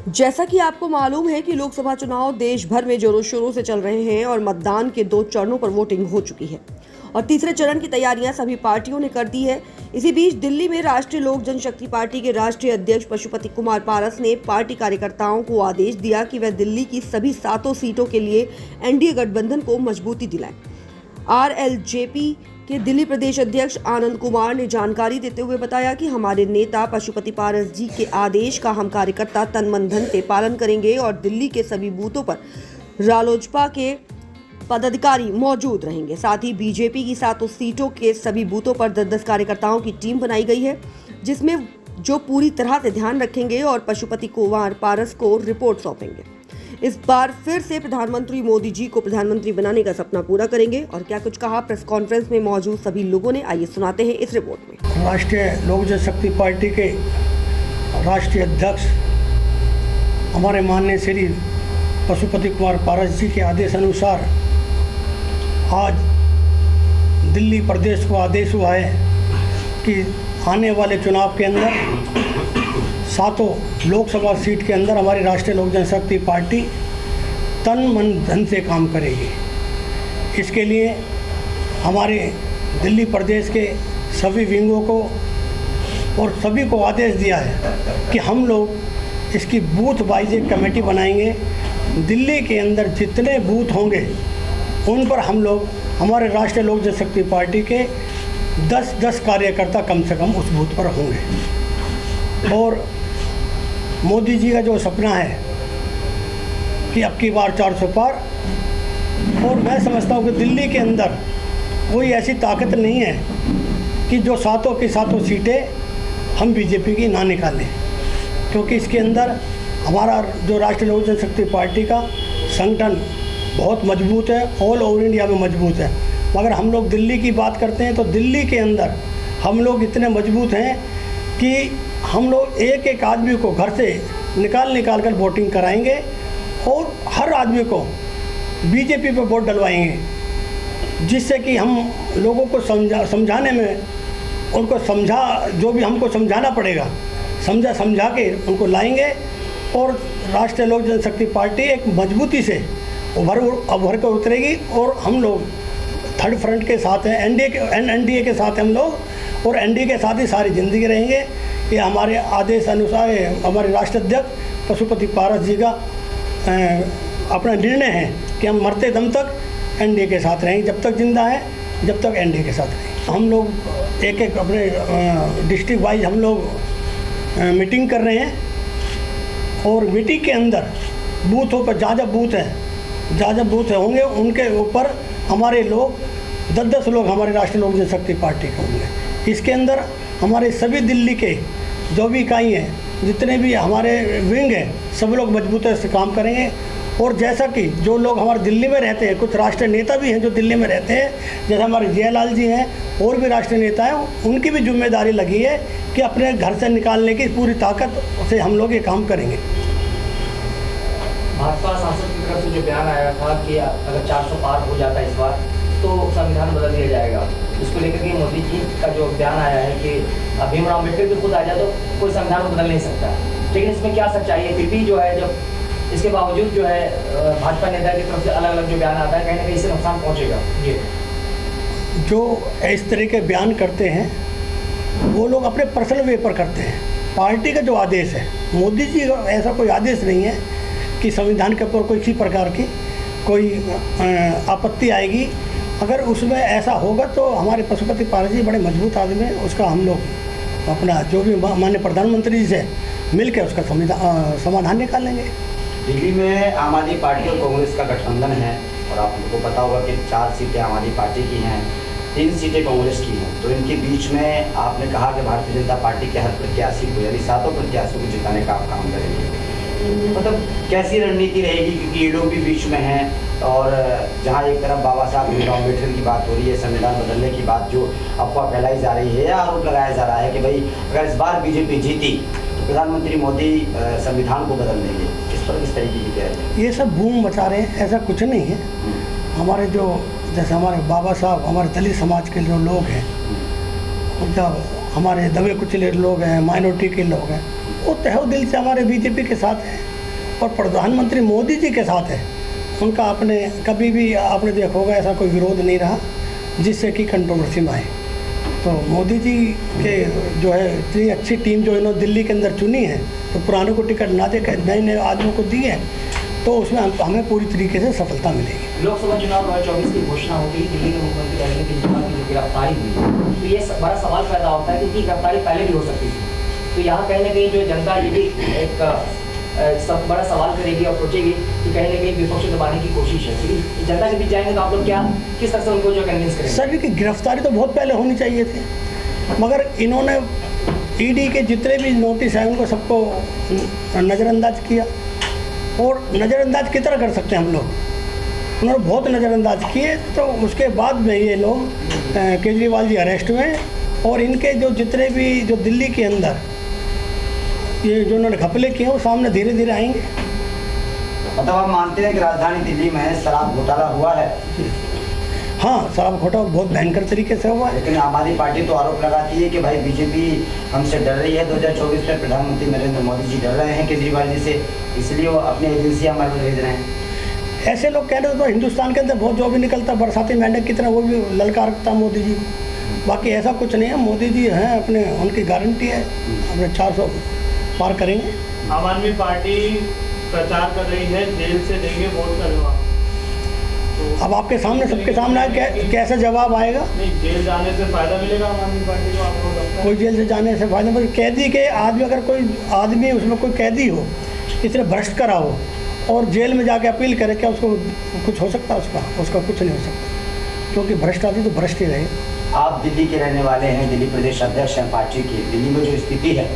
जैसा कि आपको मालूम है कि लोकसभा चुनाव देश भर में जोरों शोरों से चल रहे हैं और मतदान के 2 चरणों पर वोटिंग हो चुकी है और तीसरे चरण की तैयारियां सभी पार्टियों ने कर दी है। इसी बीच दिल्ली में राष्ट्रीय लोक जनशक्ति पार्टी के राष्ट्रीय अध्यक्ष पशुपति कुमार पारस ने पार्टी कार्यकर्ताओं को आदेश दिया कि वह दिल्ली की सभी 7 सीटों के लिए एनडीए गठबंधन को मजबूती दिलाएं। आरएलजेपी के दिल्ली प्रदेश अध्यक्ष आनंद कुमार ने जानकारी देते हुए बताया कि हमारे नेता पशुपति पारस जी के आदेश का हम कार्यकर्ता तन मन धन से पालन करेंगे और दिल्ली के सभी बूथों पर रालोजपा के पदाधिकारी मौजूद रहेंगे। साथ ही बीजेपी की 7 सीटों के सभी बूथों पर 10-10 कार्यकर्ताओं की टीम बनाई गई है, जिसमें जो पूरी तरह से ध्यान रखेंगे और पशुपति कुमार पारस को रिपोर्ट सौंपेंगे। इस बार फिर से प्रधानमंत्री मोदी जी को प्रधानमंत्री बनाने का सपना पूरा करेंगे। और क्या कुछ कहा प्रेस कॉन्फ्रेंस में मौजूद सभी लोगों ने, आइए सुनाते हैं इस रिपोर्ट में। राष्ट्रीय लोक जनशक्ति पार्टी के राष्ट्रीय अध्यक्ष हमारे माननीय श्री पशुपति कुमार पारस जी के आदेश अनुसार आज दिल्ली प्रदेश को आदेश हुआ है कि आने वाले चुनाव के अंदर 7 लोकसभा सीट के अंदर हमारी राष्ट्रीय लोक जनशक्ति पार्टी तन मन धन से काम करेगी। इसके लिए हमारे दिल्ली प्रदेश के सभी विंगों को और सभी को आदेश दिया है कि हम लोग इसकी बूथ वाइज एक कमेटी बनाएंगे। दिल्ली के अंदर जितने बूथ होंगे उन पर हम लोग हमारे राष्ट्रीय लोक जनशक्ति पार्टी के 10-10 कार्यकर्ता कम से कम उस बूथ पर होंगे। और मोदी जी का जो सपना है कि अब की बार 400 पार, और मैं समझता हूँ कि दिल्ली के अंदर कोई ऐसी ताकत नहीं है कि जो 7 की 7 सीटें हम बीजेपी की ना निकालें, क्योंकि इसके अंदर हमारा जो राष्ट्रीय लोक जनशक्ति पार्टी का संगठन बहुत मजबूत है, ऑल ओवर इंडिया में मजबूत है। मगर हम लोग दिल्ली की बात करते हैं तो दिल्ली के अंदर हम लोग इतने मजबूत हैं कि हम लोग एक एक आदमी को घर से निकाल कर वोटिंग कराएंगे और हर आदमी को बीजेपी पे वोट डलवाएंगे, जिससे कि हम लोगों को समझाने में उनको जो भी हमको समझाना पड़ेगा समझा के उनको लाएंगे। और राष्ट्रीय लोक जनशक्ति पार्टी एक मजबूती से उभर कर उतरेगी और हम लोग थर्ड फ्रंट के साथ हैं, एनडीए के साथ हम लोग, और एनडीए के साथ ही सारी ज़िंदगी रहेंगे। ये हमारे आदेश अनुसार हमारे राष्ट्रीय अध्यक्ष पशुपति पारस जी का अपना निर्णय है कि हम मरते दम तक एनडीए के साथ रहेंगे, जब तक जिंदा है जब तक एनडीए के साथ रहेंगे। हम लोग एक अपने डिस्ट्रिक्ट वाइज हम लोग मीटिंग कर रहे हैं और मीटिंग के अंदर बूथों पर जहाँ बूथ होंगे उनके ऊपर हमारे लोग 10-10 लोग हमारे राष्ट्रीय लोक जनशक्ति पार्टी के होंगे। इसके अंदर हमारे सभी दिल्ली के जो भी इकाई हैं, जितने भी हमारे विंग हैं, सब लोग मजबूती से काम करेंगे। और जैसा कि जो लोग हमारे दिल्ली में रहते हैं, कुछ राष्ट्रीय नेता भी हैं जो दिल्ली में रहते हैं, जैसे हमारे जयलाल जी हैं और भी राष्ट्रीय नेता हैं, उनकी भी जिम्मेदारी लगी है कि अपने घर से निकालने की पूरी ताकत से हम लोग ये काम करेंगे। भाजपा सांसद की तरफ से जो बयान आया था कि अगर 400 पार हो जाता है इस बार तो संविधान बदल दिया जाएगा, इसको लेकर के मोदी जी का जो बयान आया है कि भीमराव अम्बेडकर भी खुद आ जाए तो कोई संविधान को बदल नहीं सकता, लेकिन इसमें क्या सच्चाई है? फिर भी जो है जब इसके बावजूद जो है भाजपा नेता की तरफ से अलग अलग जो बयान आता है, कहीं ना कहीं इससे नुकसान पहुँचेगा। ये जो इस तरह के बयान करते हैं वो लोग अपने पर्सनल वे पर करते हैं। पार्टी का जो आदेश है, मोदी जी का ऐसा कोई आदेश नहीं है कि संविधान के ऊपर कोई किसी प्रकार की कोई आपत्ति आएगी। अगर उसमें ऐसा होगा तो हमारे पशुपति पारस जी बड़े मजबूत आदमी हैं, उसका हम लोग अपना जो भी माननीय प्रधानमंत्री जी से मिलकर उसका समाधान निकालेंगे। दिल्ली में आम आदमी पार्टी और कांग्रेस का गठबंधन है और आपको पता होगा कि 4 सीटें आम आदमी पार्टी की हैं, 3 सीटें कांग्रेस की हैं। तो इनके बीच में आपने कहा कि भारतीय जनता पार्टी के हर प्रत्याशी को यानी 7 प्रत्याशियों को जिताने का आप काम करेंगे, मतलब कैसी रणनीति रहेगी? क्योंकि ये लोग भी बीच में हैं और जहाँ एक तरफ बाबा साहब भीमराव अम्बेडकर की बात हो रही है, संविधान बदलने की बात जो अफवाह फैलाई जा रही है, आरोप लगाया जा रहा है कि भाई अगर इस बार बीजेपी जीती तो प्रधानमंत्री मोदी संविधान को बदल देंगे। इस पर किस तरीके की तैयारी? ये सब बूम मचा रहे हैं, ऐसा कुछ नहीं है। हमारे जो जैसे हमारे बाबा साहब, हमारे दलित समाज के जो लोग हैं, जब हमारे दबे कुचले लोग हैं, माइनॉरिटी के लोग हैं, वो तहे दिल से हमारे बीजेपी के साथ हैं। और प्रधानमंत्री मोदी जी के साथ है, उनका आपने कभी भी आपने देखा होगा ऐसा कोई विरोध नहीं रहा जिससे कि कंट्रोवर्सी में आए। तो मोदी जी के जो है इतनी अच्छी टीम जो इन्होंने दिल्ली के अंदर चुनी है, तो पुराने को टिकट ना देकर नए नए आदमियों को दी है, तो उसमें हमें पूरी तरीके से सफलता मिलेगी। लोकसभा चुनाव 2024 की घोषणा हो गई, दिल्ली के मुख्यमंत्री अरविंद केजरीवाल की गिरफ्तारी हुई, तो ये बड़ा सवाल पैदा होता है कि उनकी गिरफ्तारी पहले भी हो सकती थी। तो यहाँ कहीं ना कहीं जो जनता ये भी एक सब बड़ा सवाल करेगी और सोचेगी कि कहीं ना कहीं विपक्ष दबाने की कोशिश है, क्योंकि जनता के बीच जाएंगे तो आप लोग क्या किस तरह से उनको जो कन्विंस करेंगे? सर की गिरफ्तारी तो बहुत पहले होनी चाहिए थी, मगर इन्होंने ईडी के जितने भी नोटिस हैं उनको सबको नज़रअंदाज किया। और नज़रअंदाज किस तरह कर सकते हैं हम लोग, उन्होंने बहुत नज़रअंदाज किए। तो उसके बाद में ये लोग केजरीवाल जी अरेस्ट हुए और इनके जो जितने भी जो दिल्ली के अंदर ये जो उन्होंने घपले किए वो सामने धीरे धीरे आएंगे। मतलब आप मानते हैं कि राजधानी दिल्ली में शराब घोटाला हुआ है? हाँ, शराब घोटाला बहुत भयंकर तरीके से हुआ है। लेकिन आम आदमी पार्टी तो आरोप लगाती है कि भाई बीजेपी हमसे डर रही है, 2024 में प्रधानमंत्री नरेंद्र मोदी जी डर रहे हैं केजरीवाल जी से, इसलिए वो अपनी एजेंसियाँ हमारे पास भेज रहे हैं। ऐसे लोग कह रहे तो हिंदुस्तान के अंदर बहुत जो भी निकलता बरसाती मेंढक की तरह वो भी ललकारता मोदी जी। बाकी ऐसा कुछ नहीं है, मोदी जी हैं अपने, उनकी गारंटी है अपने 400 पार करेंगे। आम आदमी पार्टी प्रचार कर रही है जेल से देंगे वोट का जवाब, तो अब आपके सामने सबके सामने कैसे जवाब आएगा? नहीं, जेल जाने से फायदा मिलेगा आम आदमी पार्टी को? आपको लगता है कोई जेल से जाने से फायदा नहीं। कैदी के आदमी, अगर कोई आदमी उसमें कोई कैदी हो, किसी ने भ्रष्ट करा हो और जेल में जाके अपील करे, क्या उसको कुछ हो सकता है? उसका कुछ नहीं हो सकता, क्योंकि भ्रष्ट आदमी तो भ्रष्ट ही रहे। आप दिल्ली के रहने वाले हैं, दिल्ली प्रदेश अध्यक्ष हैं पार्टी की। दिल्ली में जो स्थिति है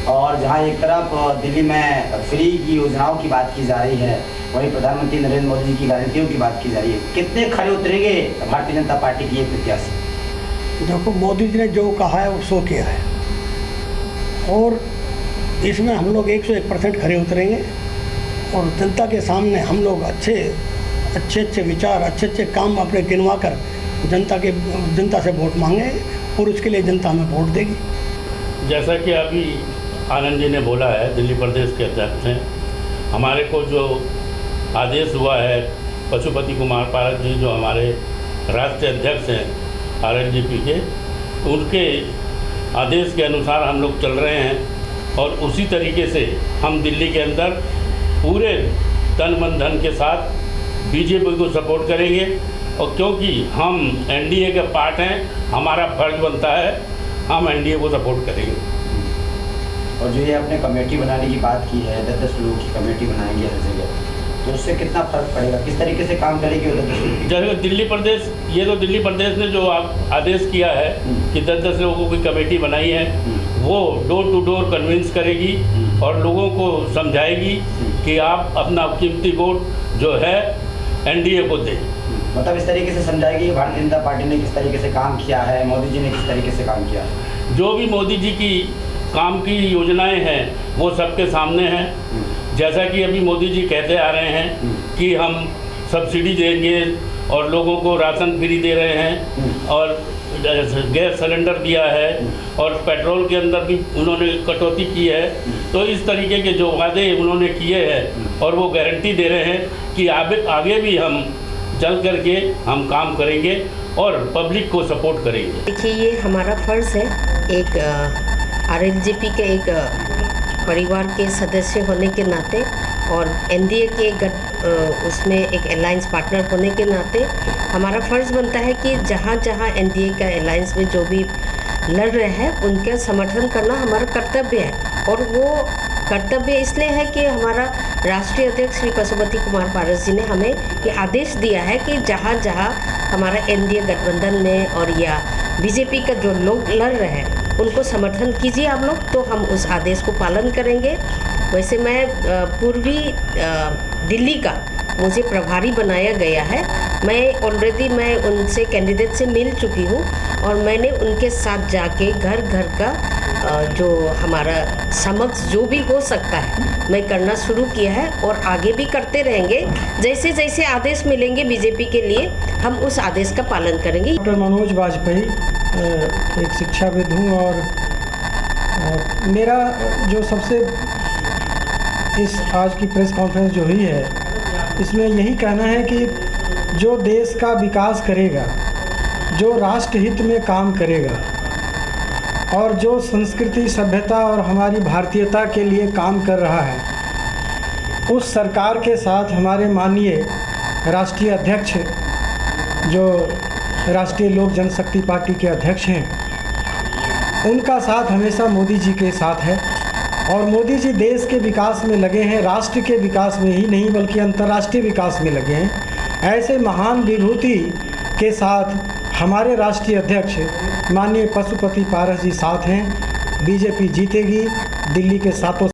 और जहां एक तरफ दिल्ली में फ्री की योजनाओं की बात की जा रही है, वहीं प्रधानमंत्री नरेंद्र मोदी जी की गारंटियों की बात की जा रही है, कितने खड़े उतरेंगे भारतीय जनता पार्टी की ये प्रत्याशी? देखो, मोदी जी ने जो कहा है वो सो किया है और इसमें हम लोग 101% खड़े उतरेंगे और जनता के सामने हम लोग अच्छे विचार, अच्छे काम अपने गिनवा कर जनता से वोट मांगे और उसके लिए जनता हमें वोट देगी। जैसा कि अभी आनंद जी ने बोला है, दिल्ली प्रदेश के अध्यक्ष हैं, हमारे को जो आदेश हुआ है पशुपति कुमार पारस जी जो हमारे राष्ट्रीय अध्यक्ष हैं आरएलजेपी के, उनके आदेश के अनुसार हम लोग चल रहे हैं और उसी तरीके से हम दिल्ली के अंदर पूरे तन मन धन के साथ बीजेपी को सपोर्ट करेंगे। और क्योंकि हम एनडीए के पार्ट हैं, हमारा फर्ज बनता है हम एनडीए को सपोर्ट करेंगे। और जो ये आपने कमेटी बनाने की बात की है, 10-10 लोगों की कमेटी बनाएंगे हर जगह, तो उससे कितना फर्क पड़ेगा? किस तरीके से काम करेगी वो 10-10 लोग? जैसे दिल्ली प्रदेश, ये तो दिल्ली प्रदेश ने जो आदेश किया है कि 10-10 लोगों की कमेटी बनाई है, वो डोर टू डोर कन्विंस करेगी और लोगों को समझाएगी कि आप अपना कीमती वोट जो है एनडीए को दें। मतलब इस तरीके से समझाएगी कि भारतीय जनता पार्टी ने किस तरीके से काम किया है, मोदी जी ने किस तरीके से काम किया है। जो भी मोदी जी की काम की योजनाएं हैं वो सबके सामने हैं। जैसा कि अभी मोदी जी कहते आ रहे हैं कि हम सब्सिडी देंगे और लोगों को राशन फ्री दे रहे हैं और गैस सिलेंडर दिया है और पेट्रोल के अंदर भी उन्होंने कटौती की है। तो इस तरीके के जो वादे उन्होंने किए हैं और वो गारंटी दे रहे हैं कि आगे भी हम चल करके हम काम करेंगे और पब्लिक को सपोर्ट करेंगे। देखिए, ये हमारा फ़र्ज़ है एक आरएलजेपी के एक परिवार के सदस्य होने के नाते और एनडीए के उसमें एक अलायंस पार्टनर होने के नाते हमारा फ़र्ज़ बनता है कि जहाँ जहाँ एनडीए का अलायंस में जो भी लड़ रहे हैं उनका समर्थन करना हमारा कर्तव्य है। और वो कर्तव्य इसलिए है कि हमारा राष्ट्रीय अध्यक्ष श्री पशुपति कुमार पारस जी ने हमें ये आदेश दिया है कि जहाँ जहाँ हमारा एनडीए गठबंधन में और या बीजेपी का जो लोग लड़ रहे हैं उनको समर्थन कीजिए आप लोग, तो हम उस आदेश को पालन करेंगे। वैसे मैं पूर्वी दिल्ली का मुझे प्रभारी बनाया गया है। मैं उनसे कैंडिडेट से मिल चुकी हूँ और मैंने उनके साथ जाके घर घर का जो हमारा समक्ष जो भी हो सकता है मैं करना शुरू किया है और आगे भी करते रहेंगे। जैसे जैसे आदेश मिलेंगे बीजेपी के लिए हम उस आदेश का पालन करेंगे। डॉक्टर मनोज वाजपेयी, एक शिक्षाविद हूँ और मेरा जो सबसे इस आज की प्रेस कॉन्फ्रेंस जो हुई है, इसमें यही कहना है कि जो देश का विकास करेगा, जो राष्ट्रहित में काम करेगा और जो संस्कृति, सभ्यता और हमारी भारतीयता के लिए काम कर रहा है, उस सरकार के साथ हमारे माननीय राष्ट्रीय अध्यक्ष, जो राष्ट्रीय लोक जनशक्ति पार्टी के अध्यक्ष हैं, उनका साथ हमेशा मोदी जी के साथ है। और मोदी जी देश के विकास में लगे हैं, राष्ट्र के विकास में ही नहीं बल्कि अंतर्राष्ट्रीय विकास में लगे हैं। ऐसे महान विभूति के साथ हमारे राष्ट्रीय अध्यक्ष माननीय पशुपति पारस जी साथ हैं। बीजेपी जीतेगी, दिल्ली के सातों